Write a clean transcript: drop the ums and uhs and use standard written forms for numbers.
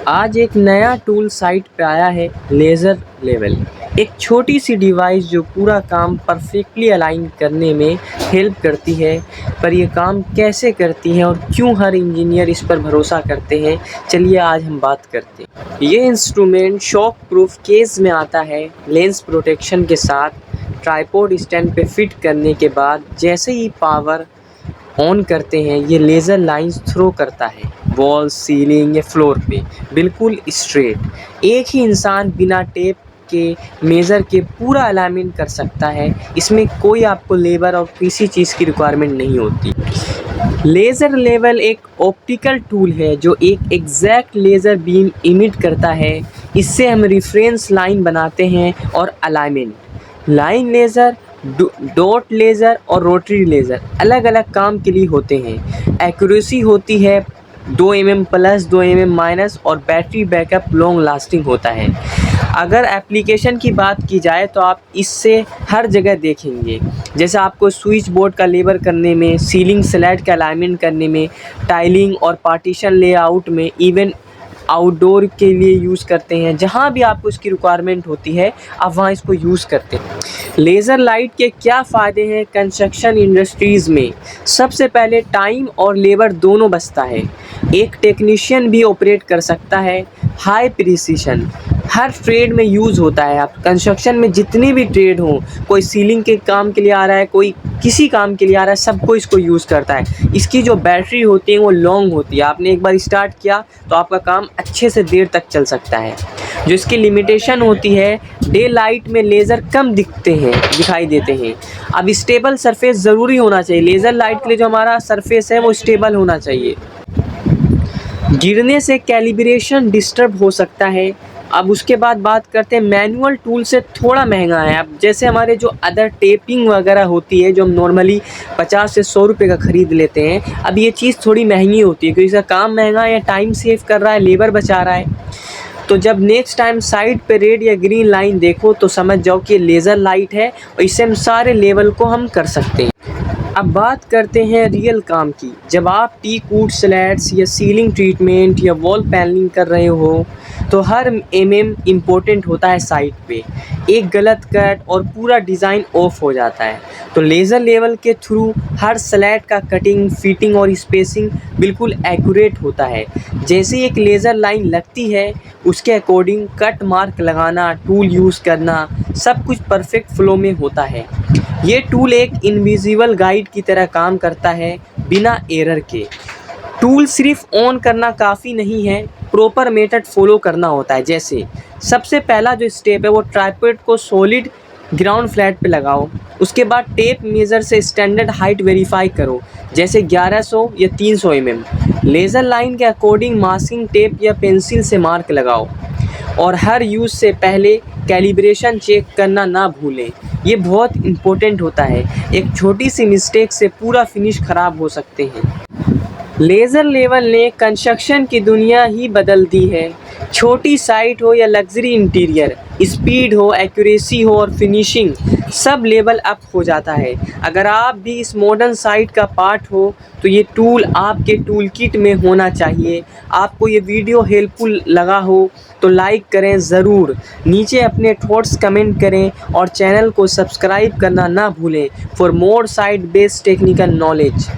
आज एक नया टूल साइट पे आया है, लेज़र लेवल। एक छोटी सी डिवाइस जो पूरा काम परफेक्टली अलाइन करने में हेल्प करती है। पर ये काम कैसे करती है और क्यों हर इंजीनियर इस पर भरोसा करते हैं, चलिए आज हम बात करते हैं। ये इंस्ट्रूमेंट शॉक प्रूफ केस में आता है, लेंस प्रोटेक्शन के साथ। ट्राइपॉड स्टैंड पे फिट करने के बाद जैसे ही पावर ऑन करते हैं, ये लेज़र लाइंस थ्रो करता है वॉल, सीलिंग या फ्लोर पे, बिल्कुल स्ट्रेट। एक ही इंसान बिना टेप के मेज़र के पूरा अलाइनमेंट कर सकता है। इसमें कोई आपको लेबर और किसी चीज़ की रिक्वायरमेंट नहीं होती। लेज़र लेवल एक ऑप्टिकल टूल है जो एक एग्जैक्ट लेज़र बीम इमिट करता है। इससे हम रेफरेंस लाइन बनाते हैं और alignment. Line laser, dot laser और रोटरी लेज़र अलग अलग काम के लिए होते हैं। एक्यूरेसी होती है 2 mm प्लस 2 mm माइनस और बैटरी बैकअप लॉन्ग लास्टिंग होता है। अगर एप्लीकेशन की बात की जाए तो आप इससे हर जगह देखेंगे, जैसे आपको स्विच बोर्ड का लेबर करने में, सीलिंग स्लैब का अलाइनमेंट करने में, टाइलिंग और पार्टीशन लेआउट में, इवन आउटडोर के लिए यूज़ करते हैं। जहाँ भी आपको इसकी रिक्वायरमेंट होती है आप वहाँ इसको यूज़ करते हैं। लेज़र लाइट के क्या फ़ायदे हैं कंस्ट्रक्शन इंडस्ट्रीज़ में? सबसे पहले टाइम और लेबर दोनों बचता है। एक टेक्नीशियन भी ऑपरेट कर सकता है। हाई प्रिसिशन हर ट्रेड में यूज़ होता है। आप कंस्ट्रक्शन में जितने भी ट्रेड हों, कोई सीलिंग के काम के लिए आ रहा है, कोई किसी काम के लिए आ रहा है, सबको इसको यूज़ करता है। इसकी जो बैटरी होती है वो लॉन्ग होती है। आपने एक बार स्टार्ट किया तो आपका काम अच्छे से देर तक चल सकता है। जो इसकी लिमिटेशन होती है, डे लाइट में लेज़र कम दिखाई देते हैं। अब स्टेबल सरफेस ज़रूरी होना चाहिए। लेज़र लाइट के लिए जो हमारा सरफेस है वो स्टेबल होना चाहिए। गिरने से कैलिब्रेशन डिस्टर्ब हो सकता है। अब उसके बाद बात करते हैं, मैनुअल टूल से थोड़ा महंगा है। अब जैसे हमारे जो अदर टेपिंग वगैरह होती है जो हम नॉर्मली 50 से 100 रुपये का ख़रीद लेते हैं, अब ये चीज़ थोड़ी महंगी होती है क्योंकि इसका काम महंगा है, या टाइम सेव कर रहा है, लेबर बचा रहा है। तो जब नेक्स्ट टाइम साइड पे रेड या ग्रीन लाइन देखो तो समझ जाओ कि लेज़र लाइट है और इससे हम सारे लेवल को हम कर सकते हैं। अब बात करते हैं रियल काम की। जब आप टीक वुड स्लैट्स या सीलिंग ट्रीटमेंट या वॉल पैनलिंग कर रहे हो तो हर इम्पोर्टेंट होता है साइट पे। एक गलत कट और पूरा डिज़ाइन ऑफ हो जाता है। तो लेज़र लेवल के थ्रू हर स्लैट का कटिंग, फिटिंग और स्पेसिंग बिल्कुल एक्यूरेट होता है। जैसे एक लेज़र लाइन लगती है उसके अकॉर्डिंग कट मार्क लगाना, टूल यूज़ करना, सब कुछ परफेक्ट फ्लो में होता है। ये टूल एक इनविजिबल गाइड की तरह काम करता है बिना एरर के। टूल सिर्फ ऑन करना काफ़ी नहीं है, प्रॉपर मेथड फॉलो करना होता है। जैसे सबसे पहला जो स्टेप है वो ट्राइपॉड को सॉलिड ग्राउंड फ्लैट पे लगाओ। उसके बाद टेप मेज़र से स्टैंडर्ड हाइट वेरीफाई करो, जैसे 1100 या 300 mm। लेज़र लाइन के अकॉर्डिंग मास्किंग टेप या पेंसिल से मार्क लगाओ और हर यूज़ से पहले कैलिब्रेशन चेक करना ना भूलें। ये बहुत इम्पोर्टेंट होता है। एक छोटी सी मिस्टेक से पूरा फिनिश ख़राब हो सकते हैं। लेज़र लेवल ने कंस्ट्रक्शन की दुनिया ही बदल दी है। छोटी साइट हो या लग्जरी इंटीरियर, स्पीड हो, एक्यूरेसी हो और फिनिशिंग, सब लेवल अप हो जाता है। अगर आप भी इस मॉडर्न साइट का पार्ट हो तो ये टूल आपके टूल किट में होना चाहिए। आपको ये वीडियो हेल्पफुल लगा हो तो लाइक करें ज़रूर, नीचे अपने थॉट्स कमेंट करें और चैनल को सब्सक्राइब करना ना भूलें for more site based technical knowledge.